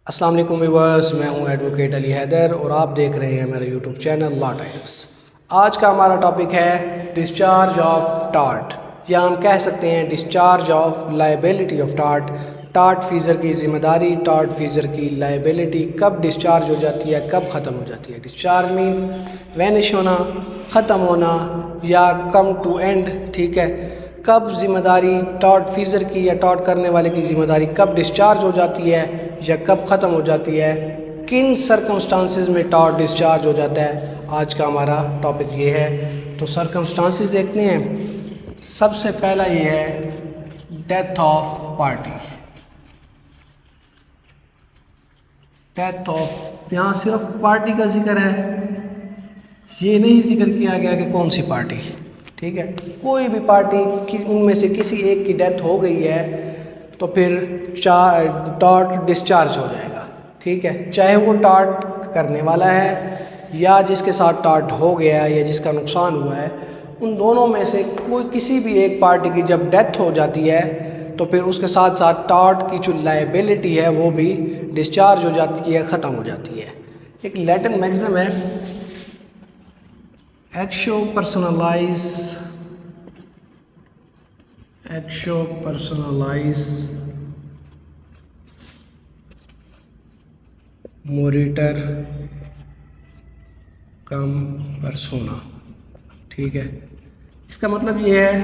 अस्सलाम वालेकुम व्यूअर्स, मैं हूं एडवोकेट अली हैदर और आप देख रहे हैं मेरा यूट्यूब चैनल लॉ टाइम्स। आज का हमारा टॉपिक है डिस्चार्ज ऑफ टार्ट, या हम कह सकते हैं discharge of liability of tart. Tart Fisher की ज़िम्मेदारी, टार्ट फीसर की लाइबिलिटी कब डिस्चार्ज हो जाती है, कब ख़त्म हो जाती है। डिस्चार्ज मीन वैनिश होना, ख़त्म होना या कम टू एंड। ठीक है, कब जिम्मेदारी टॉर्ट फीसर की या टॉर्ट करने वाले की ज़िम्मेदारी कब डिस्चार्ज हो जाती है या कब ख़त्म हो जाती है, किन सर्कमस्टांसिस में टॉर्ट डिस्चार्ज हो जाता है, आज का हमारा टॉपिक ये है। तो सर्कमस्टांसिस देखते हैं। सबसे पहला ये है death of party. Death of, यहाँ सिर्फ पार्टी का जिक्र है, ये नहीं जिक्र किया गया कि कौन सी पार्टी। ठीक है, कोई भी पार्टी उनमें से किसी एक की डेथ हो गई है तो फिर टॉर्ट डिस्चार्ज हो जाएगा। ठीक है, चाहे वो टॉर्ट करने वाला है या जिसके साथ टॉर्ट हो गया है या जिसका नुकसान हुआ है, उन दोनों में से कोई किसी भी एक पार्टी की जब डेथ हो जाती है तो फिर उसके साथ साथ टॉर्ट की जो लाइबिलिटी है वो भी डिस्चार्ज हो जाती है, ख़त्म हो जाती है। एक लैटिन मैक्सिम है, एक्शो पर्सनलाइज मोरिटर कम परसोना। ठीक है, इसका मतलब ये है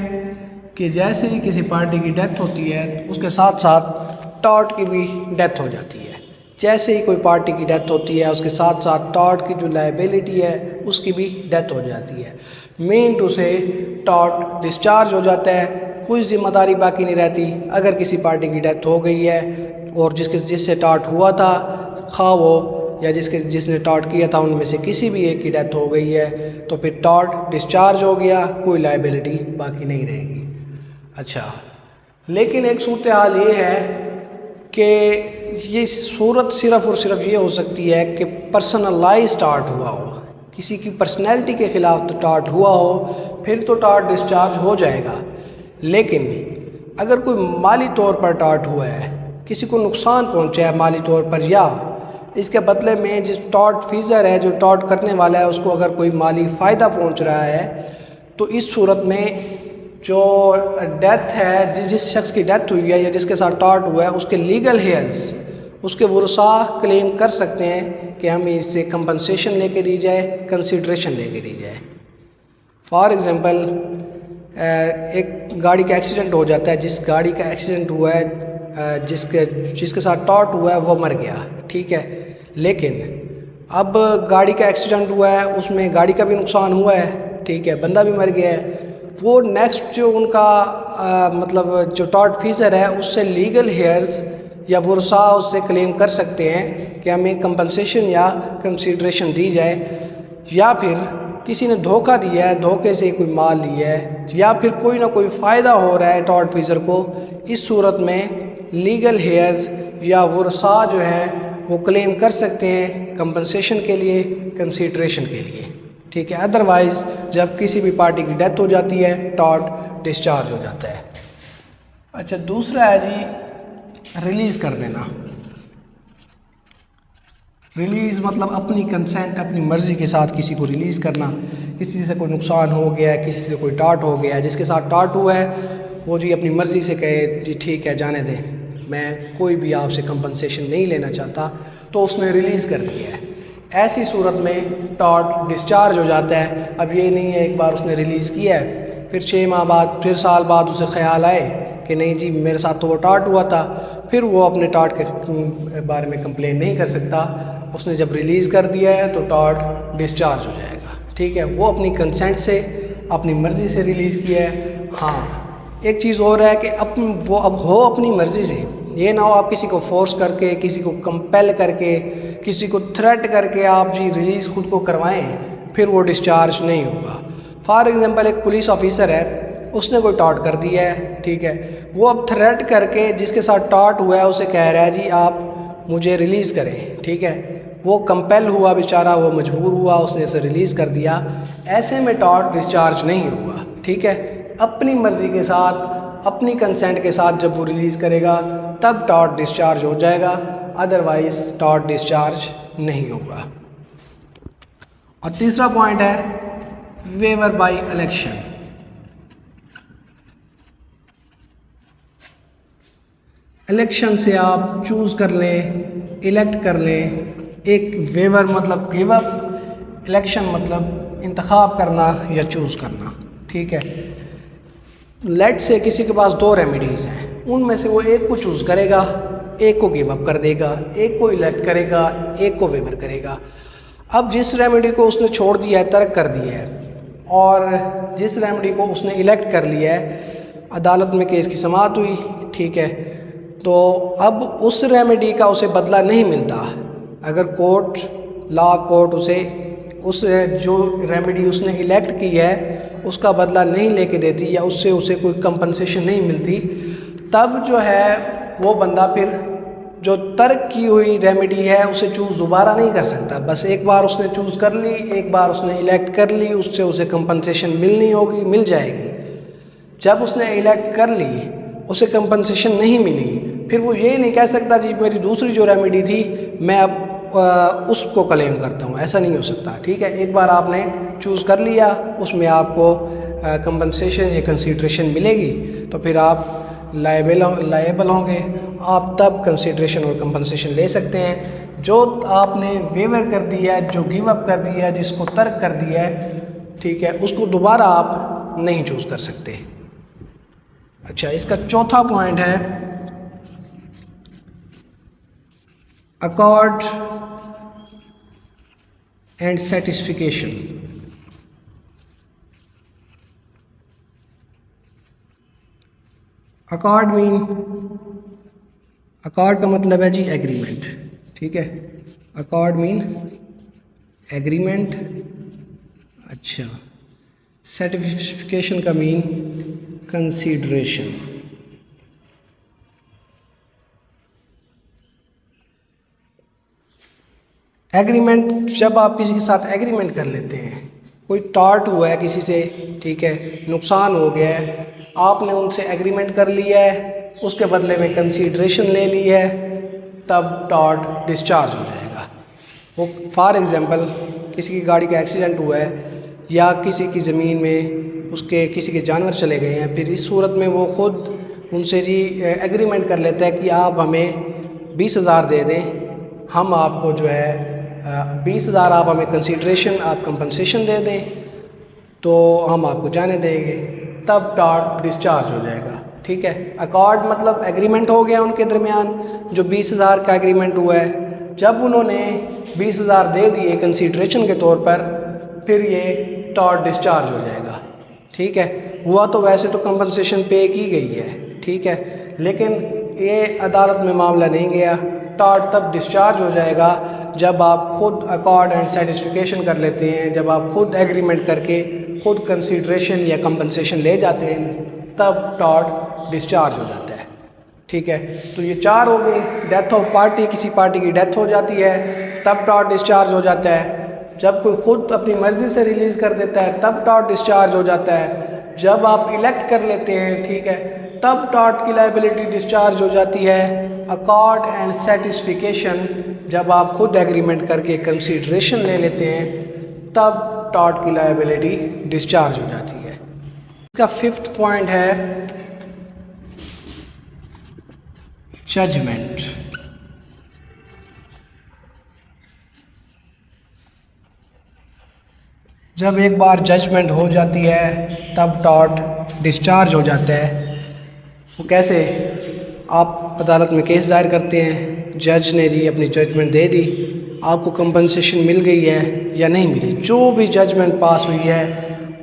कि जैसे ही किसी पार्टी की डेथ होती है तो उसके साथ साथ टॉर्ट की भी डेथ हो जाती है। जैसे ही कोई पार्टी की डेथ होती है उसके साथ साथ टॉर्ट की जो लाइबिलिटी है उसकी भी डेथ हो जाती है। मेन टू से टॉर्ट डिस्चार्ज हो जाता है, कोई जिम्मेदारी बाकी नहीं रहती। अगर किसी पार्टी की डेथ हो गई है और जिससे टॉर्ट हुआ था, खा वो या जिसने टॉर्ट किया था, उनमें से किसी भी एक की डेथ हो गई है तो फिर टॉर्ट डिस्चार्ज हो गया, कोई लाइबिलिटी बाकी नहीं रहेगी। अच्छा, लेकिन एक सूरत हाल ये है कि ये सूरत सिर्फ़ और सिर्फ ये हो सकती है कि पर्सनलाइज टॉर्ट हुआ हो, किसी की पर्सनैलिटी के ख़िलाफ़ तो टॉर्ट हुआ हो, फिर तो टॉर्ट डिस्चार्ज हो जाएगा। लेकिन अगर कोई माली तौर पर टॉर्ट हुआ है, किसी को नुकसान पहुंचा है माली तौर पर, या इसके बदले में जिस टॉर्ट फीसर है, जो टॉर्ट करने वाला है, उसको अगर कोई माली फ़ायदा पहुंच रहा है, तो इस सूरत में जो डेथ है, जिस शख्स की डेथ हुई है या जिसके साथ टॉर्ट हुआ है, उसके लीगल हेयर्स, उसके वरसा क्लेम कर सकते हैं कि हमें इससे कंपनसेशन लेके दी जाए, कंसिडरेशन लेके दी जाए। फॉर एग्ज़ाम्पल, एक गाड़ी का एक्सीडेंट हो जाता है, जिस गाड़ी का एक्सीडेंट हुआ है, जिसके साथ टॉर्ट हुआ है वो मर गया। ठीक है, लेकिन अब गाड़ी का एक्सीडेंट हुआ है, उसमें गाड़ी का भी नुकसान हुआ है, ठीक है, बंदा भी मर गया है। वो नेक्स्ट जो उनका मतलब जो टॉर्ट फीसर है उससे लीगल हेयर्स या वरसा उससे क्लेम कर सकते हैं कि हमें कंपनसेशन या कंसीडरेशन दी जाए, या फिर किसी ने धोखा दिया है, धोखे से कोई माल लिया है, या फिर कोई ना कोई फ़ायदा हो रहा है टॉर्ट फीसर को। इस सूरत में लीगल हेयर्स या वरसा जो है वो क्लेम कर सकते हैं कंपनसेशन के लिए, कंसीडरेशन के लिए। ठीक है, अदरवाइज़ जब किसी भी पार्टी की डेथ हो जाती है टॉर्ट डिस्चार्ज हो जाता है। अच्छा, दूसरा है जी रिलीज़ कर देना। रिलीज़ मतलब अपनी कंसेंट, अपनी मर्ज़ी के साथ किसी को रिलीज़ करना। किसी से कोई नुकसान हो गया है, किसी से कोई टॉर्ट हो गया है, जिसके साथ टॉर्ट हुआ है वो जी अपनी मर्ज़ी से कहे जी ठीक है जाने दें, मैं कोई भी आपसे कंपनसेशन नहीं लेना चाहता, तो उसने रिलीज़ कर दिया है। ऐसी सूरत में टॉर्ट डिस्चार्ज हो जाता है। अब ये नहीं है एक बार उसने रिलीज़ किया है, फिर 6 माह बाद, फिर साल बाद उसे ख्याल आए कि नहीं जी मेरे साथ तो वो टॉर्ट हुआ था, फिर वो अपने टॉर्ट के बारे में कंप्लेन नहीं कर सकता। उसने जब रिलीज़ कर दिया है तो टॉर्ट डिस्चार्ज हो जाएगा। ठीक है, वो अपनी कंसेंट से, अपनी मर्ज़ी से रिलीज़ किया है। हाँ, एक चीज़ और है कि वो अब हो अपनी मर्ज़ी से, ये ना हो आप किसी को फोर्स करके, किसी को कंपेल करके, किसी को थ्रेट करके आप जी रिलीज़ खुद को करवाएं, फिर वो डिस्चार्ज नहीं होगा। फॉर एग्ज़ाम्पल, एक पुलिस ऑफिसर है, उसने कोई टॉर्ट कर दिया है, ठीक है, वो अब थ्रेट करके जिसके साथ टॉर्ट हुआ है उसे कह रहा है जी आप मुझे रिलीज़ करें। ठीक है, वो कंपेल हुआ बेचारा, वो मजबूर हुआ, उसने इसे रिलीज़ कर दिया। ऐसे में टॉर्ट डिस्चार्ज नहीं होगा। ठीक है, अपनी मर्ज़ी के साथ, अपनी कंसेंट के साथ जब वो रिलीज़ करेगा तब टॉर्ट डिस्चार्ज हो जाएगा, अदरवाइज टॉर्ट डिस्चार्ज नहीं होगा। और तीसरा पॉइंट है वेवर बाय इलेक्शन। इलेक्शन से आप चूज़ कर लें, इलेक्ट कर लें। एक वेवर मतलब गिव अप, इलेक्शन मतलब इंतखाब करना या चूज़ करना, ठीक है। लेट से किसी के पास 2 रेमेडीज़ हैं, उनमें से वो एक को चूज़ करेगा, एक को गिव अप कर देगा, एक को इलेक्ट करेगा, एक को वेवर करेगा। अब जिस रेमेडी को उसने छोड़ दिया है, तर्क कर दिया है, और जिस रेमेडी को उसने इलेक्ट कर लिया है, अदालत में केस की समाअत हुई, ठीक है, तो अब उस रेमेडी का उसे बदला नहीं मिलता। अगर लॉ कोर्ट उसे उस जो रेमेडी उसने इलेक्ट की है उसका बदला नहीं लेके देती या उससे उसे कोई कंपनसेशन नहीं मिलती, तब जो है वो बंदा फिर जो तर्क की हुई रेमेडी है उसे चूज़ दोबारा नहीं कर सकता। बस एक बार उसने चूज़ कर ली, एक बार उसने इलेक्ट कर ली, उससे उसे कंपनसेशन मिलनी होगी, मिल जाएगी। जब उसने इलेक्ट कर ली, उसे कंपनसेशन नहीं मिली, फिर वो ये नहीं कह सकता जी मेरी दूसरी जो रेमेडी थी मैं अब उसको क्लेम करता हूँ, ऐसा नहीं हो सकता, ठीक है। एक बार आपने चूज़ कर लिया, उसमें आपको कंपनसेशन या कंसीडरेशन मिलेगी, तो फिर आप लायबल होंगे, आप तब कंसीडरेशन और कंपनसेशन ले सकते हैं। जो आपने वेवर कर दिया है, जो गिव अप कर दिया है, जिसको तर्क कर दिया है, ठीक है, उसको दोबारा आप नहीं चूज़ कर सकते। अच्छा, इसका चौथा पॉइंट है अकॉर्ड एंड सेटिस्फिकेशन। अकॉर्ड का मतलब है जी एग्रीमेंट, ठीक है। Accord mean agreement. अच्छा, सेटिस्फिकेशन का मीन कंसीडरेशन। एग्रीमेंट, जब आप किसी के साथ एग्रीमेंट कर लेते हैं, कोई टॉर्ट हुआ है किसी से, ठीक है, नुकसान हो गया है, आपने उनसे एग्रीमेंट कर लिया है, उसके बदले में कंसीडरेशन ले ली है, तब टॉर्ट डिस्चार्ज हो जाएगा। वो फॉर एग्ज़ाम्पल किसी की गाड़ी का एक्सीडेंट हुआ है या किसी की ज़मीन में उसके किसी के जानवर चले गए हैं, फिर इस सूरत में वो ख़ुद उनसे जी एग्रीमेंट कर लेता है कि आप हमें 20,000 दे दें, हम आपको जो है 20,000 आप हमें कंसीडरेशन, आप कंपनसेशन दे दें, तो हम आपको जाने देंगे, तब टॉर्ट डिस्चार्ज हो जाएगा, ठीक है। अकॉर्ड मतलब एग्रीमेंट हो गया उनके दरमियान, जो 20,000 का एग्रीमेंट हुआ है, जब उन्होंने 20,000 दे दिए कंसीडरेशन के तौर पर, फिर ये टॉर्ट डिस्चार्ज हो जाएगा, ठीक है। हुआ तो वैसे तो कंपनसेशन पे की गई है, ठीक है, लेकिन ये अदालत में मामला नहीं गया। टॉर्ट तब डिस्चार्ज हो जाएगा जब आप खुद अकॉर्ड एंड सेटिस्फिकेशन कर लेते हैं, जब आप खुद एग्रीमेंट करके खुद कंसीडरेशन या कंपनसेशन ले जाते हैं, तब टॉर्ट डिस्चार्ज हो जाता है, ठीक है। तो ये 4 हो गई। डेथ ऑफ पार्टी, किसी पार्टी की डेथ हो जाती है, तब टॉर्ट डिस्चार्ज हो जाता है। जब कोई खुद अपनी मर्ज़ी से रिलीज़ कर देता है, तब टॉर्ट डिस्चार्ज हो जाता है। जब आप इलेक्ट कर लेते हैं, ठीक है, तब टॉर्ट की लायबिलिटी डिस्चार्ज हो जाती है। अकॉर्ड एंड सेटिस्फिकेशन, जब आप खुद एग्रीमेंट करके कंसीडरेशन ले लेते हैं, तब टॉर्ट की लायबिलिटी डिस्चार्ज हो जाती है। इसका 5th पॉइंट है जजमेंट। जब एक बार जजमेंट हो जाती है, तब टॉर्ट डिस्चार्ज हो जाता है। वो कैसे? आप अदालत में केस दायर करते हैं, जज ने जी अपनी जजमेंट दे दी, आपको कंपनसेशन मिल गई है या नहीं मिली, जो भी जजमेंट पास हुई है,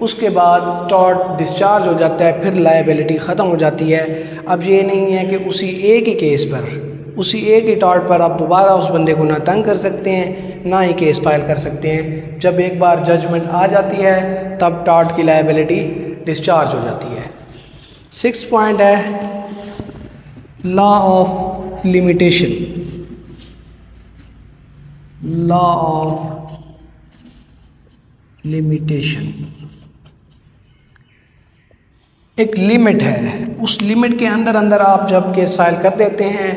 उसके बाद टॉर्ट डिस्चार्ज हो जाता है, फिर लायबिलिटी ख़त्म हो जाती है। अब ये नहीं है कि उसी एक ही केस पर, उसी एक ही टॉर्ट पर आप दोबारा उस बंदे को ना तंग कर सकते हैं, ना ही केस फाइल कर सकते हैं। जब एक बार जजमेंट आ जाती है, तब टॉर्ट की लायबिलिटी डिस्चार्ज हो जाती है। 6th पॉइंट है law of limitation. Law of limitation. एक लिमिट है, उस लिमिट के अंदर अंदर आप जब केस फाइल कर देते हैं,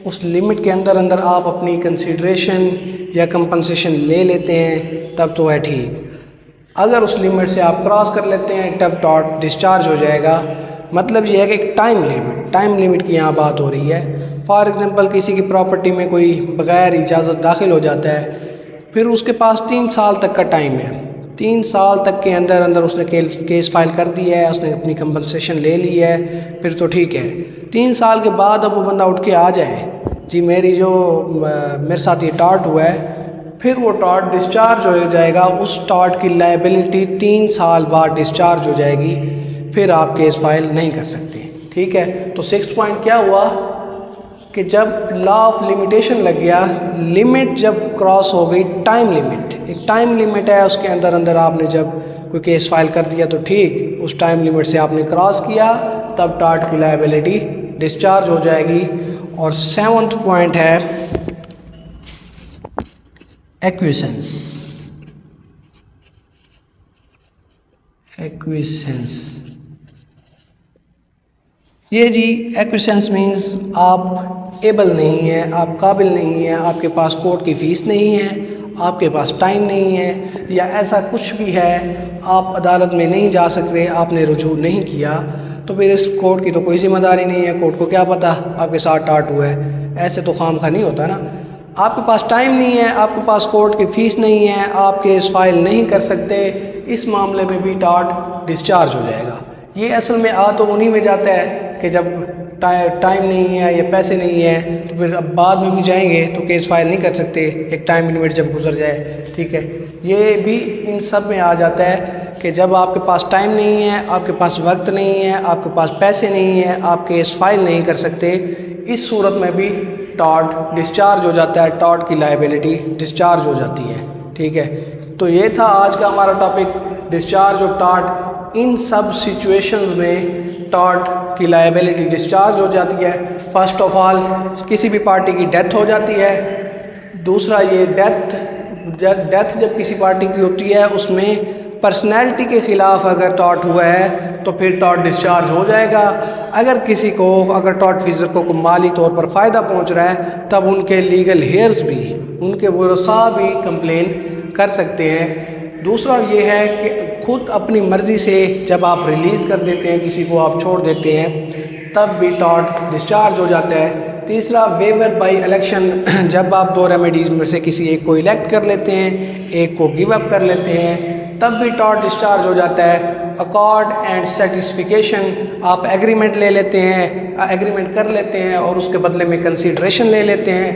उस लिमिट के अंदर अंदर आप अपनी कंसिडरेशन या कंपनसेशन ले लेते हैं, तब तो है ठीक। अगर उस लिमिट से आप क्रॉस कर लेते हैं तब टॉर्ट डिस्चार्ज हो जाएगा। मतलब ये है कि एक टाइम लिमिट की यहाँ बात हो रही है। फॉर एग्जांपल किसी की प्रॉपर्टी में कोई बग़ैर इजाज़त दाखिल हो जाता है, फिर उसके पास 3 साल तक का टाइम है। 3 साल तक के अंदर अंदर उसने केस फाइल कर दिया है, उसने अपनी कंपनसेशन ले ली है, फिर तो ठीक है। 3 साल के बाद अब वो बंदा उठ के आ जाए, जी मेरे साथ ये टॉर्ट हुआ है, फिर वो टॉर्ट डिस्चार्ज हो जाएगा। उस टॉर्ट की लायबिलिटी 3 साल बाद डिस्चार्ज हो जाएगी, फिर आप केस फाइल नहीं कर सकते। ठीक है, तो 6 पॉइंट क्या हुआ कि जब लॉ ऑफ लिमिटेशन लग गया, लिमिट जब क्रॉस हो गई, टाइम लिमिट, एक टाइम लिमिट है, उसके अंदर अंदर आपने जब कोई केस फाइल कर दिया तो ठीक, उस टाइम लिमिट से आपने क्रॉस किया तब टॉर्ट की लायबिलिटी डिस्चार्ज हो जाएगी। और 7th पॉइंट है एक्विसेंस। ये जी एक्विसेंस मीन्स आप एबल नहीं है, आप काबिल नहीं है, आपके पास कोर्ट की फ़ीस नहीं है, आपके पास टाइम नहीं है, या ऐसा कुछ भी है, आप अदालत में नहीं जा सकते, आपने रुजू नहीं किया, तो फिर इस कोर्ट की तो कोई ज़िम्मेदारी नहीं है। कोर्ट को क्या पता आपके साथ टॉर्ट हुआ है, ऐसे तो खामखा नहीं होता ना। आपके पास टाइम नहीं है, आपके पास कोर्ट की फ़ीस नहीं है, आप केस फाइल नहीं कर सकते, इस मामले में भी टॉर्ट डिस्चार्ज हो जाएगा। ये असल में आ तो उन्हीं में जाता है कि जब टाइम नहीं है या पैसे नहीं है, तो फिर अब बाद में भी जाएंगे तो केस फाइल नहीं कर सकते, एक टाइम लिमिट जब गुजर जाए। ठीक है, ये भी इन सब में आ जाता है कि जब आपके पास टाइम नहीं है, आपके पास वक्त नहीं है, आपके पास पैसे नहीं है, आप केस फाइल नहीं कर सकते, इस सूरत में भी टॉर्ट डिस्चार्ज हो जाता है, टॉर्ट की लायबिलिटी डिस्चार्ज हो जाती है। ठीक है, तो ये था आज का हमारा टॉपिक, डिस्चार्ज ऑफ टॉर्ट। इन सब सिचुएशंस में टॉर्ट की लायबिलिटी डिस्चार्ज हो जाती है। फर्स्ट ऑफ ऑल किसी भी पार्टी की डेथ हो जाती है। दूसरा ये डेथ जब किसी पार्टी की होती है, उसमें पर्सनैलिटी के ख़िलाफ़ अगर टॉर्ट हुआ है तो फिर टॉर्ट डिस्चार्ज हो जाएगा। अगर किसी को, अगर टॉर्ट फीसर को माली तौर पर फ़ायदा पहुंच रहा है, तब उनके लीगल हेयर्स भी, उनके वरसा भी कंप्लेन कर सकते हैं। दूसरा ये है कि खुद अपनी मर्ज़ी से जब आप रिलीज़ कर देते हैं, किसी को आप छोड़ देते हैं, तब भी टॉर्ट डिस्चार्ज हो जाता है। तीसरा वेवर बाय इलेक्शन, जब आप 2 रेमेडीज़ में से किसी एक को इलेक्ट कर लेते हैं, एक को गिव अप कर लेते हैं, तब भी टॉर्ट डिस्चार्ज हो जाता है। अकॉर्ड एंड सेटिस्फिकेशन, आप एग्रीमेंट ले लेते हैं, एग्रीमेंट कर लेते हैं और उसके बदले में कंसीडरेशन ले लेते हैं,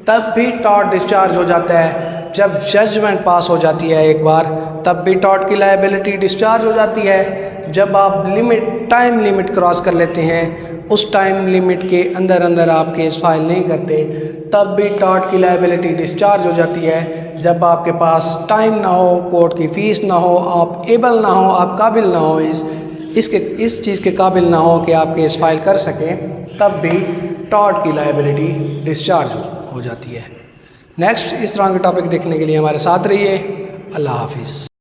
तब भी टॉर्ट डिस्चार्ज हो जाता है। जब जजमेंट पास हो जाती है एक बार, तब भी टॉर्ट की लायबिलिटी डिस्चार्ज हो जाती है। जब आप टाइम लिमिट क्रॉस कर लेते हैं, उस टाइम लिमिट के अंदर अंदर आप केस फाइल नहीं करते, तब भी टॉर्ट की लायबिलिटी डिस्चार्ज हो जाती है। जब आपके पास टाइम ना हो, कोर्ट की फ़ीस ना हो, आप एबल ना हो, आप काबिल ना हो, इस चीज़ के काबिल ना हो कि आप केस फाइल कर सकें, तब भी टॉर्ट की लायबिलिटी डिस्चार्ज हो जाती है। नेक्स्ट इस तरह के टॉपिक देखने के लिए हमारे साथ रहिए। अल्लाह हाफिज़।